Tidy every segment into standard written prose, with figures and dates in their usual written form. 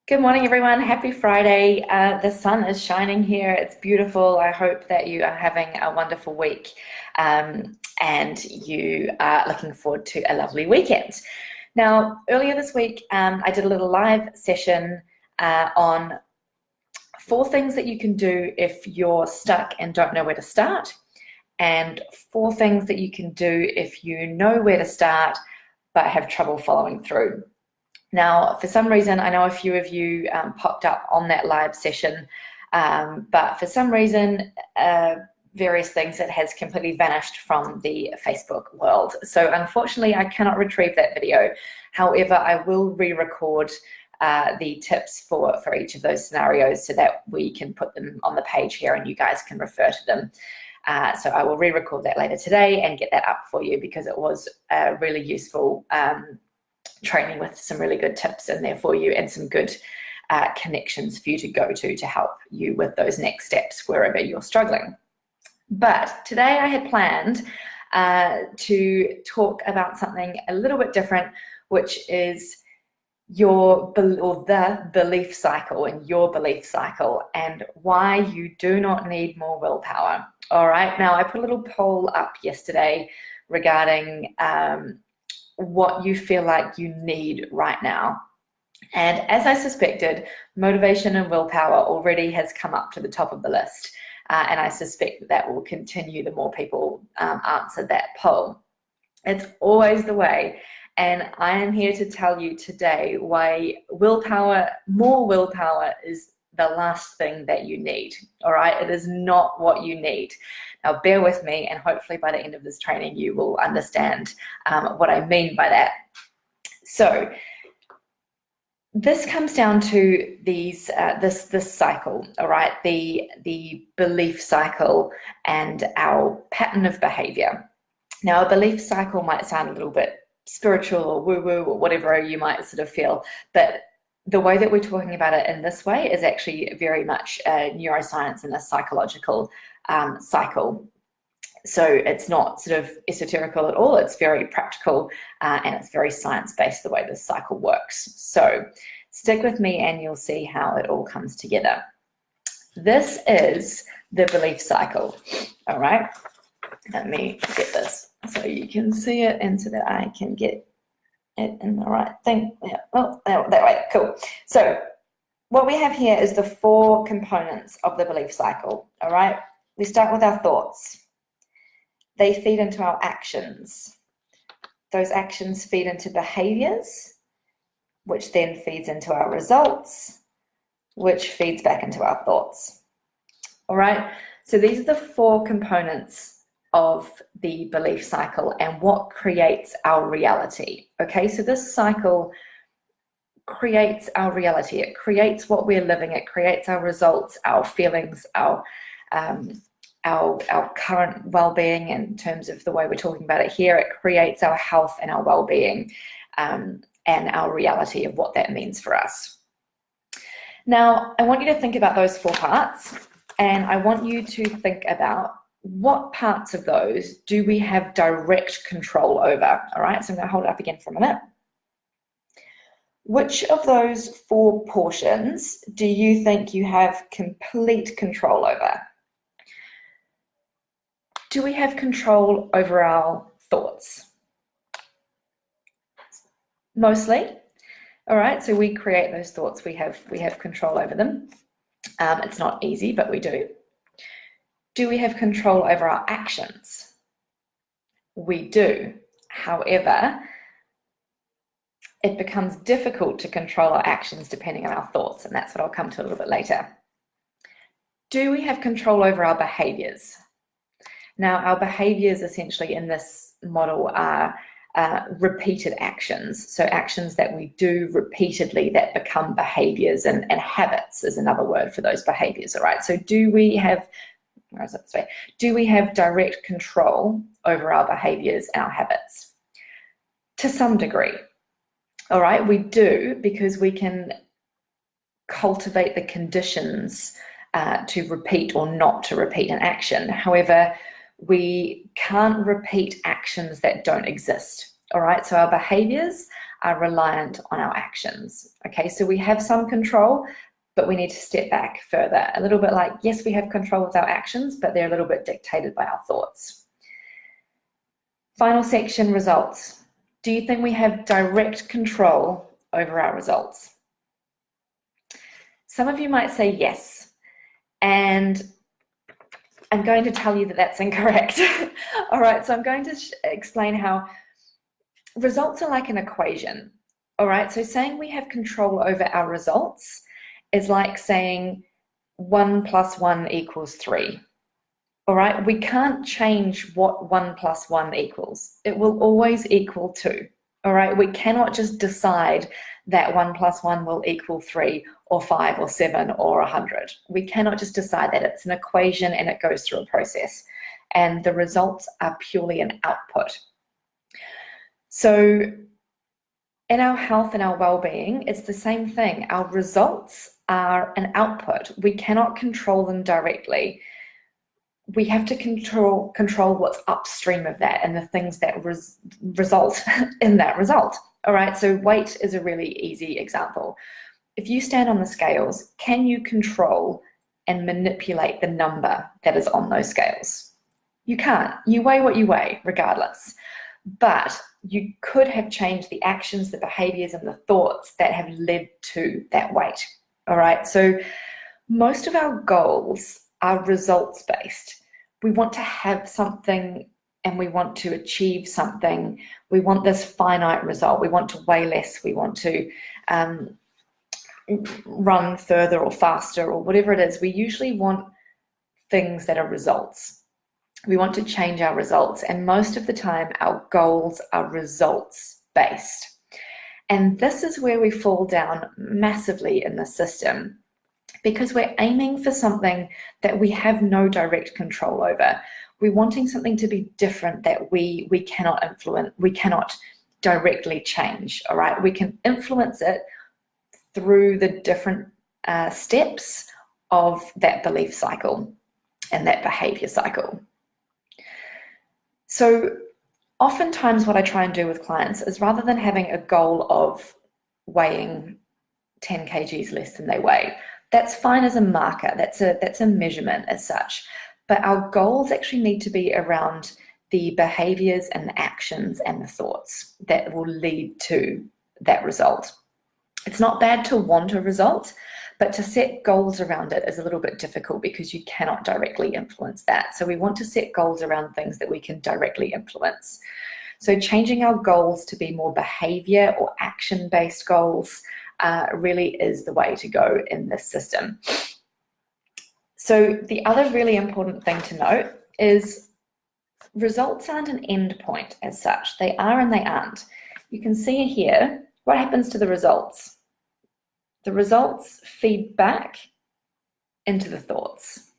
Good morning, everyone. Happy Friday. The sun is shining here. It's beautiful. I hope that you are having a wonderful week and you are looking forward to a lovely weekend. Now, earlier this week, I did a little live session on 4 things that you can do if you're stuck and don't know where to start, and 4 things that you can do if you know where to start but have trouble following through. Now, for some reason, I know a few of you popped up on that live session, but for some reason, various things, it has completely vanished from the Facebook world. So unfortunately, I cannot retrieve that video. However, I will re-record the tips for each of those scenarios so that we can put them on the page here and you guys can refer to them. So I will re-record that later today and get that up for you because it was really useful training with some really good tips in there for you and some good connections for you to go to help you with those next steps wherever you're struggling. But today I had planned to talk about something a little bit different, which is the belief cycle and your belief cycle and why you do not need more willpower. All right, now I put a little poll up yesterday regarding what you feel like you need right now. And as I suspected, motivation and willpower already has come up to the top of the list. And I suspect that will continue the more people answer that poll. It's always the way. And I am here to tell you today why more willpower is the last thing that you need. All right, it is not what you need. Now bear with me, and hopefully by the end of this training you will understand what I mean by that. So this comes down to this cycle, all right, the belief cycle and our pattern of behavior. Now a belief cycle might sound a little bit spiritual or woo-woo or whatever you might sort of feel, but the way that we're talking about it in this way is actually very much neuroscience and a psychological cycle. So it's not sort of esoterical at all. It's very practical and it's very science-based the way this cycle works. So stick with me and you'll see how it all comes together. This is the belief cycle, all right? Let me get this so you can see it and so that I can get it in the right thing. Yeah. Oh, that way. Cool. So what we have here is the 4 components of the belief cycle. All right. We start with our thoughts. They feed into our actions. Those actions feed into behaviors, which then feeds into our results, which feeds back into our thoughts. All right. So these are the 4 components of the belief cycle and what creates our reality. Okay, so this cycle creates our reality. It creates what we're living. It creates our results, our feelings, our current well-being in terms of the way we're talking about it here. It creates our health and our well-being and our reality of what that means for us. Now, I want you to think about those 4 parts, and I want you to think about what parts of those do we have direct control over? All right, so I'm going to hold it up again for a minute. Which of those 4 portions do you think you have complete control over? Do we have control over our thoughts? Mostly. All right, so we create those thoughts. We have control over them. It's not easy, but we do. Do we have control over our actions? We do. However, it becomes difficult to control our actions depending on our thoughts, and that's what I'll come to a little bit later. Do we have control over our behaviors? Now, our behaviors essentially in this model are repeated actions. So actions that we do repeatedly that become behaviors, and habits is another word for those behaviors, all right? So do we have direct control over our behaviors and our habits? To some degree. All right, we do, because we can cultivate the conditions to repeat or not to repeat an action. However, we can't repeat actions that don't exist. All right, so our behaviors are reliant on our actions. Okay, so we have some control, but we need to step back further. A little bit like, yes, we have control with our actions, but they're a little bit dictated by our thoughts. Final section, results. Do you think we have direct control over our results? Some of you might say yes, and I'm going to tell you that that's incorrect. All right, so I'm going to explain how results are like an equation. All right, so saying we have control over our results is like saying 1 + 1 = 3. All right, we can't change what 1 + 1 equals. It will always equal 2. All right, we cannot just decide that 1 + 1 will equal 3 or 5 or 7 or 100. We cannot just decide that. It's an equation and it goes through a process. And the results are purely an output. So in our health and our well-being, it's the same thing. Our results are an output. We cannot control them directly. We have to control what's upstream of that and the things that result in that result. All right, so weight is a really easy example. If you stand on the scales, can you control and manipulate the number that is on those scales? You can't. You weigh what you weigh, regardless. But you could have changed the actions, the behaviors, and the thoughts that have led to that weight. All right, so most of our goals are results-based. We want to have something and we want to achieve something. We want this finite result. We want to weigh less. We want to run further or faster or whatever it is. We usually want things that are results. We want to change our results, and most of the time our goals are results-based. And this is where we fall down massively in the system, because we're aiming for something that we have no direct control over. We're wanting something to be different that we cannot influence, we cannot directly change, all right? We can influence it through the different steps of that belief cycle and that behavior cycle. So oftentimes what I try and do with clients is, rather than having a goal of weighing 10 kgs less than they weigh, that's fine as a marker, that's a measurement as such, but our goals actually need to be around the behaviors and the actions and the thoughts that will lead to that result. It's not bad to want a result, but to set goals around it is a little bit difficult because you cannot directly influence that. So we want to set goals around things that we can directly influence. So changing our goals to be more behavior or action-based goals really is the way to go in this system. So the other really important thing to note is results aren't an end point as such. They are and they aren't. You can see here what happens to the results. The results feed back into the thoughts.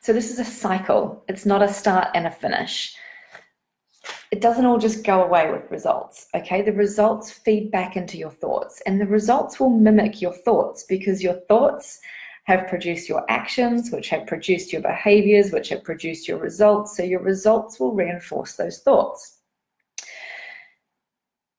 So this is a cycle. It's not a start and a finish. It doesn't all just go away with results, okay? The results feed back into your thoughts, and the results will mimic your thoughts, because your thoughts have produced your actions, which have produced your behaviors, which have produced your results. So your results will reinforce those thoughts.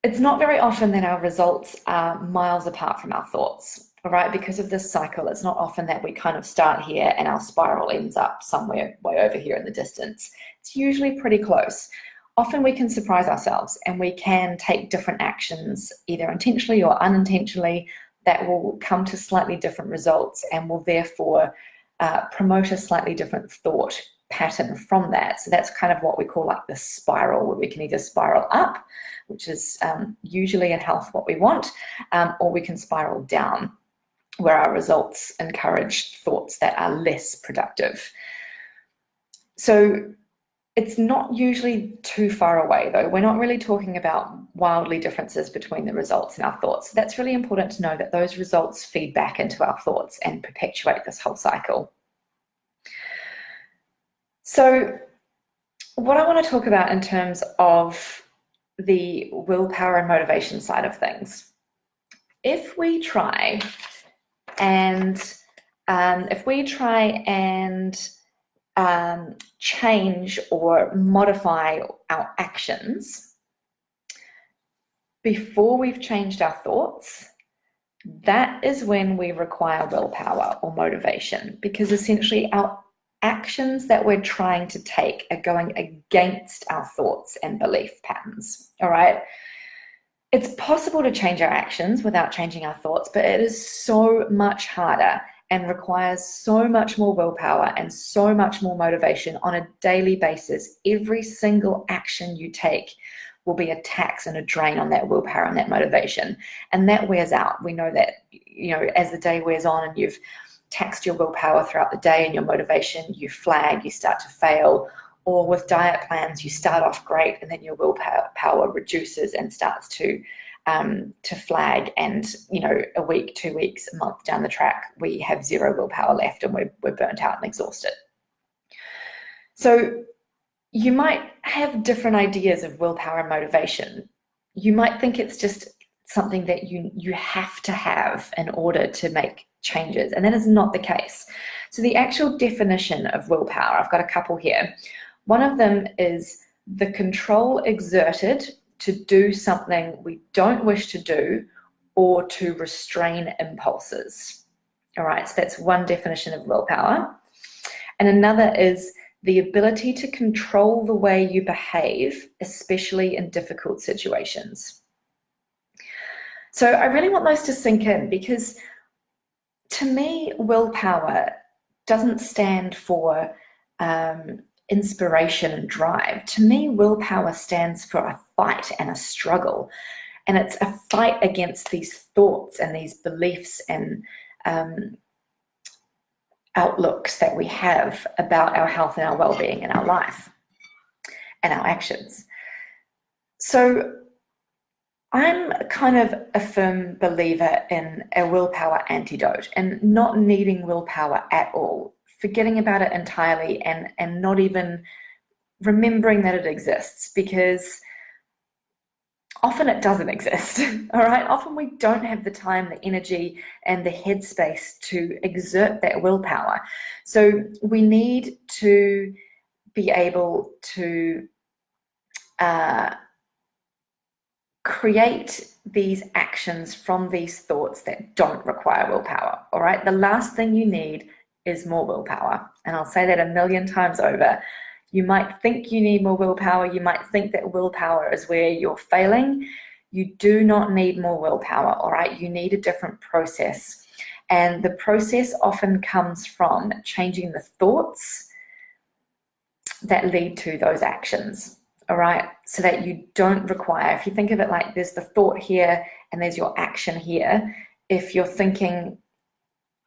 It's not very often that our results are miles apart from our thoughts, all right? Because of this cycle, it's not often that we kind of start here and our spiral ends up somewhere way over here in the distance. It's usually pretty close. Often we can surprise ourselves and we can take different actions, either intentionally or unintentionally, that will come to slightly different results and will therefore promote a slightly different thought pattern from that. So that's kind of what we call like the spiral, where we can either spiral up, which is usually in health what we want, or we can spiral down, where our results encourage thoughts that are less productive. So it's not usually too far away, though. We're not really talking about wildly differences between the results and our thoughts. So that's really important to know, that those results feed back into our thoughts and perpetuate this whole cycle. So what I want to talk about in terms of the willpower and motivation side of things, if we try and change or modify our actions, before we've changed our thoughts, that is when we require willpower or motivation, because essentially our actions that we're trying to take are going against our thoughts and belief patterns. All right. It's possible to change our actions without changing our thoughts, but it is so much harder and requires so much more willpower and so much more motivation on a daily basis. Every single action you take will be a tax and a drain on that willpower and that motivation. And that wears out. We know that, as the day wears on and you've taxed your willpower throughout the day and your motivation, you flag, you start to fail. Or with diet plans, you start off great and then your willpower reduces and starts to flag. And, a week, 2 weeks, a month down the track, we have zero willpower left and we're burnt out and exhausted. So you might have different ideas of willpower and motivation. You might think it's just something that you have to have in order to make changes, and that is not the case. So the actual definition of willpower, I've got a couple here. One of them is the control exerted to do something we don't wish to do or to restrain impulses. All right, so that's one definition of willpower. And another is the ability to control the way you behave, especially in difficult situations. So I really want those to sink in, because to me, willpower doesn't stand for inspiration and drive. To me, willpower stands for a fight and a struggle. And it's a fight against these thoughts and these beliefs and outlooks that we have about our health and our well-being and our life and our actions. So I'm kind of a firm believer in a willpower antidote and not needing willpower at all, forgetting about it entirely and not even remembering that it exists, because often it doesn't exist. All right, often we don't have the time, the energy, and the headspace to exert that willpower. So we need to be able to create these actions from these thoughts that don't require willpower. All right, the last thing you need is more willpower. And I'll say that a million times over. You might think you need more willpower. You might think that willpower is where you're failing. You do not need more willpower, all right? You need a different process. And the process often comes from changing the thoughts that lead to those actions, all right? So that you don't require, if you think of it like there's the thought here and there's your action here. If you're thinking,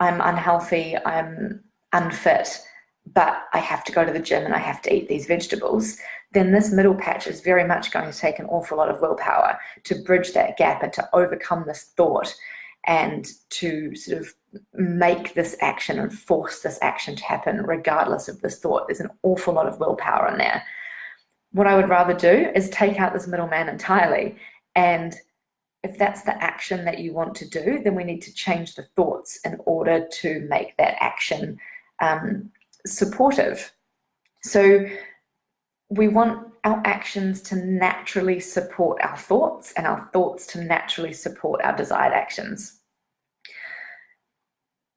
I'm unhealthy, I'm unfit, but I have to go to the gym and I have to eat these vegetables, then this middle patch is very much going to take an awful lot of willpower to bridge that gap and to overcome this thought and to sort of make this action and force this action to happen regardless of this thought. There's an awful lot of willpower in there. What I would rather do is take out this middleman entirely. And if that's the action that you want to do, then we need to change the thoughts in order to make that action supportive. So we want our actions to naturally support our thoughts and our thoughts to naturally support our desired actions.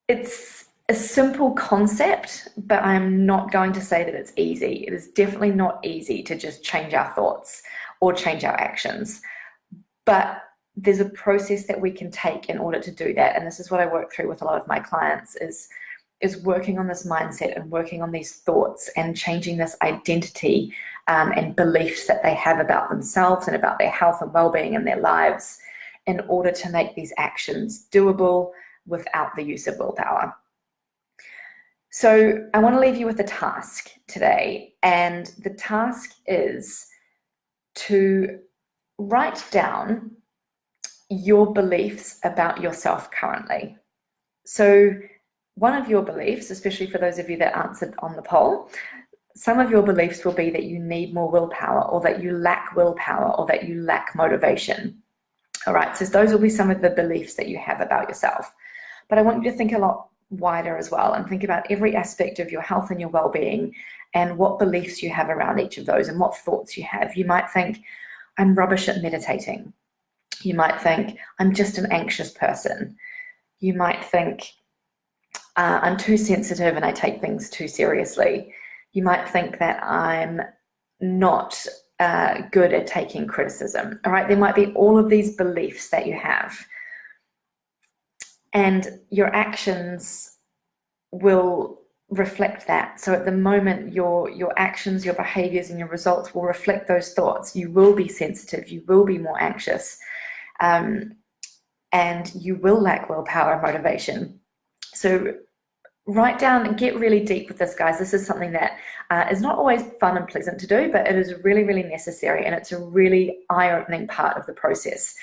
It's a simple concept, but I'm not going to say that it's easy. It is definitely not easy to just change our thoughts or change our actions, but there's a process that we can take in order to do that. And this is what I work through with a lot of my clients is working on this mindset and working on these thoughts and changing this identity and beliefs that they have about themselves and about their health and well-being in their lives in order to make these actions doable without the use of willpower. So I want to leave you with a task today, and the task is to write down your beliefs about yourself currently. So one of your beliefs, especially for those of you that answered on the poll, some of your beliefs will be that you need more willpower, or that you lack willpower, or that you lack motivation. All right, so those will be some of the beliefs that you have about yourself. But I want you to think a lot wider as well and think about every aspect of your health and your well-being and what beliefs you have around each of those and what thoughts you have. You might think, I'm rubbish at meditating. You might think, I'm just an anxious person. You might think, I'm too sensitive and I take things too seriously. You might think that I'm not good at taking criticism. All right, there might be all of these beliefs that you have, and your actions will reflect that. So at the moment, your actions, your behaviors, and your results will reflect those thoughts. You will be sensitive, you will be more anxious, and you will lack willpower and motivation. So write down and get really deep with this, guys. This is something that is not always fun and pleasant to do, but it is really, really necessary, and it's a really eye-opening part of the process.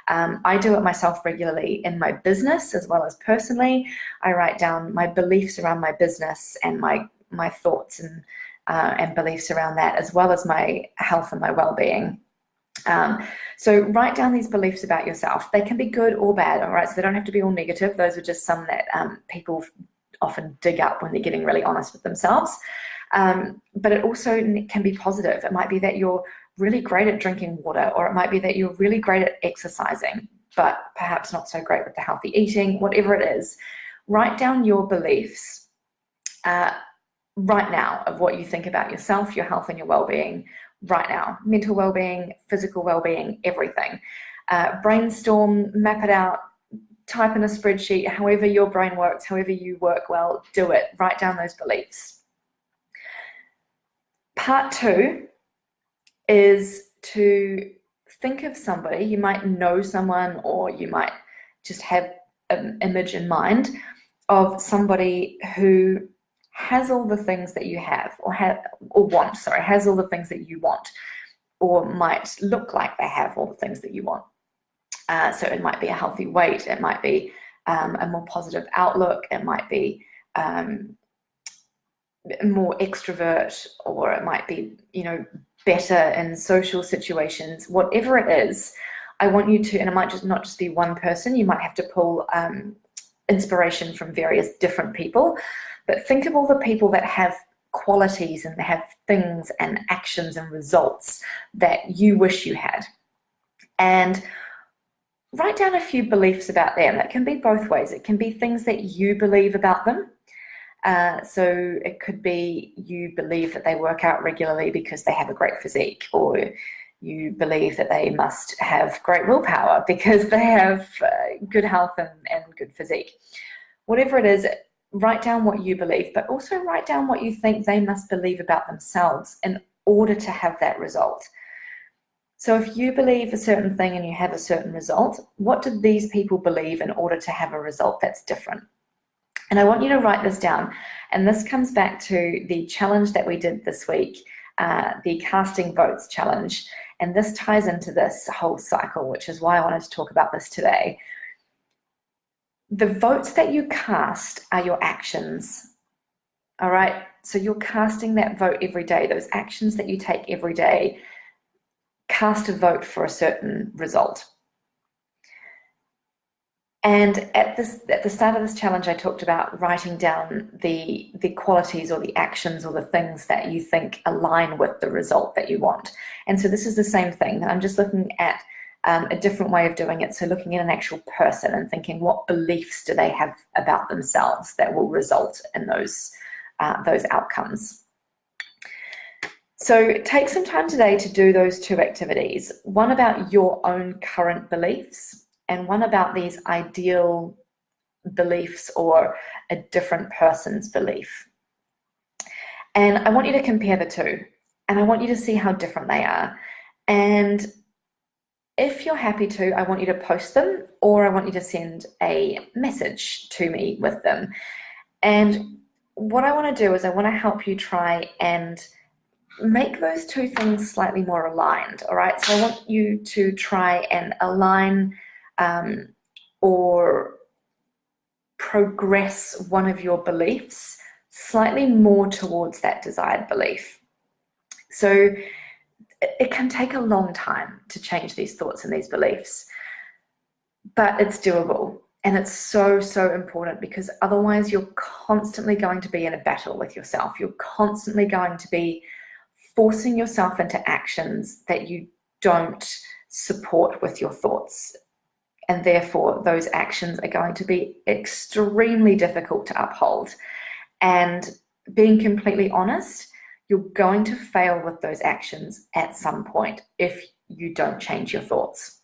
I do it myself regularly in my business as well as personally. I write down my beliefs around my business and my thoughts and beliefs around that, as well as my health and my well-being. So write down these beliefs about yourself. They can be good or bad, all right? So they don't have to be all negative. Those are just some that people often dig up when they're getting really honest with themselves. But it also can be positive. It might be that you're really great at drinking water, or it might be that you're really great at exercising, but perhaps not so great with the healthy eating, whatever it is. Write down your beliefs right now of what you think about yourself, your health, and your well-being right now. Mental well-being, physical well-being, everything. Brainstorm, map it out, type in a spreadsheet, however your brain works, however you work well, do it. Write down those beliefs. Part 2 is to think of somebody. You might know someone, or you might just have an image in mind of somebody who has all the things that you have, has all the things that you want, or might look like they have all the things that you want. So it might be a healthy weight, it might be a more positive outlook, it might be more extrovert, or it might be, better in social situations. Whatever it is, I want you to, and it might just not just be one person, you might have to pull inspiration from various different people, but think of all the people that have qualities and they have things and actions and results that you wish you had. And write down a few beliefs about them. That can be both ways. It can be things that you believe about them. So it could be you believe that they work out regularly because they have a great physique, or you believe that they must have great willpower because they have good health and good physique. Whatever it is, write down what you believe, but also write down what you think they must believe about themselves in order to have that result. So if you believe a certain thing and you have a certain result, what do these people believe in order to have a result that's different? And I want you to write this down. And this comes back to the challenge that we did this week, the casting votes challenge. And this ties into this whole cycle, which is why I wanted to talk about this today. The votes that you cast are your actions. All right. So you're casting that vote every day. Those actions that you take every day cast a vote for a certain result. And at the start of this challenge, I talked about writing down the qualities or the actions or the things that you think align with the result that you want. And so this is the same thing. I'm just looking at a different way of doing it. So looking at an actual person and thinking, what beliefs do they have about themselves that will result in those outcomes? So take some time today to do those two activities. One about your own current beliefs, and one about these ideal beliefs or a different person's belief. And I want you to compare the two, and I want you to see how different they are. And if you're happy to, I want you to post them, or I want you to send a message to me with them. And what I want to do is I want to help you try and make those two things slightly more aligned, all right? So I want you to try and align or progress one of your beliefs slightly more towards that desired belief. So it can take a long time to change these thoughts and these beliefs, but it's doable. And it's so, so important, because otherwise you're constantly going to be in a battle with yourself. You're constantly going to be forcing yourself into actions that you don't support with your thoughts. And therefore, those actions are going to be extremely difficult to uphold. And being completely honest, you're going to fail with those actions at some point if you don't change your thoughts.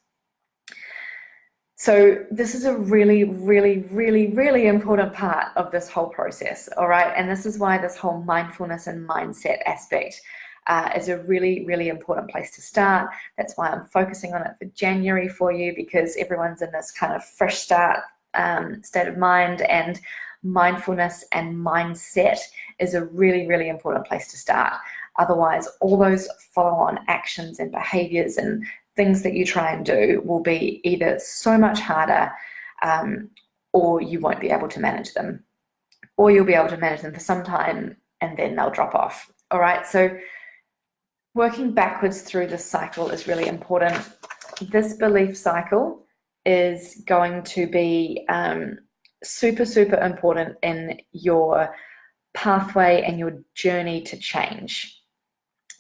So this is a really, really, really, really important part of this whole process, all right? And this is why this whole mindfulness and mindset aspect is a really, really important place to start. That's why I'm focusing on it for January for you, because everyone's in this kind of fresh start state of mind, and mindfulness and mindset is a really, really important place to start. Otherwise, all those follow-on actions and behaviors and things that you try and do will be either so much harder or you won't be able to manage them, or you'll be able to manage them for some time and then they'll drop off. All right, so working backwards through this cycle is really important. This belief cycle is going to be super, super important in your pathway and your journey to change.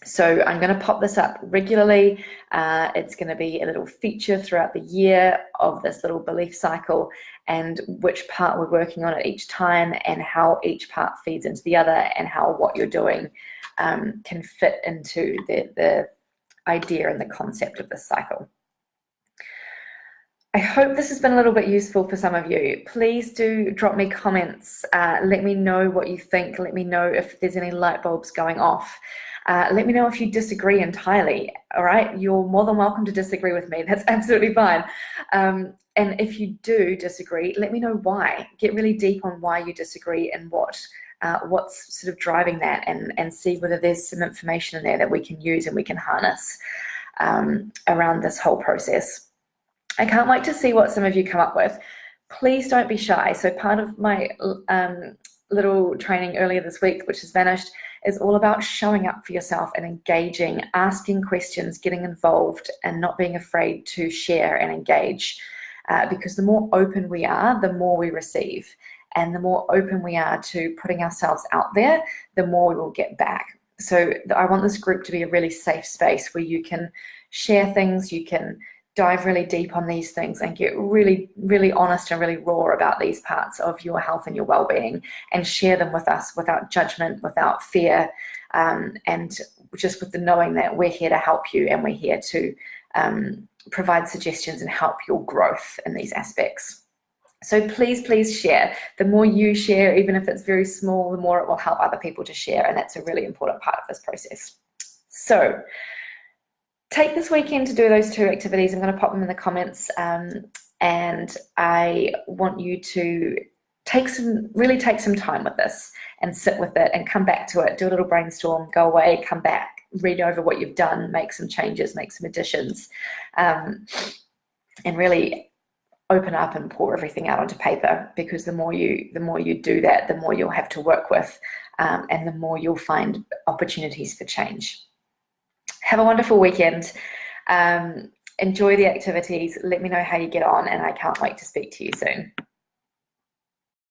So I'm going to pop this up regularly. It's going to be a little feature throughout the year of this little belief cycle, and which part we're working on at each time, and how each part feeds into the other, and how what you're doing can fit into the idea and the concept of this cycle. I hope this has been a little bit useful for some of you. Please do drop me comments. Let me know what you think. Let me know if there's any light bulbs going off. Let me know if you disagree entirely, all right? You're more than welcome to disagree with me. That's absolutely fine. And if you do disagree, let me know why. Get really deep on why you disagree and what's sort of driving that, and see whether there's some information in there that we can use and we can harness around this whole process. I can't wait to see what some of you come up with. Please don't be shy. So part of my little training earlier this week, which has vanished, is all about showing up for yourself and engaging, asking questions, getting involved, and not being afraid to share and engage. Because the more open we are, the more we receive. And the more open we are to putting ourselves out there, the more we will get back. So I want this group to be a really safe space where you can share things, you can dive really deep on these things and get really, really honest and really raw about these parts of your health and your well-being, and share them with us without judgment, without fear, and just with the knowing that we're here to help you, and we're here to provide suggestions and help your growth in these aspects. So please, please share. The more you share, even if it's very small, the more it will help other people to share, and that's a really important part of this process. So take this weekend to do those 2 activities. I'm going to pop them in the comments, and I want you to really take some time with this and sit with it and come back to it. Do a little brainstorm, go away, come back, read over what you've done, make some changes, make some additions, and really open up and pour everything out onto paper, because the more you do that, the more you'll have to work with, and the more you'll find opportunities for change. Have a wonderful weekend. Enjoy the activities. Let me know how you get on, and I can't wait to speak to you soon.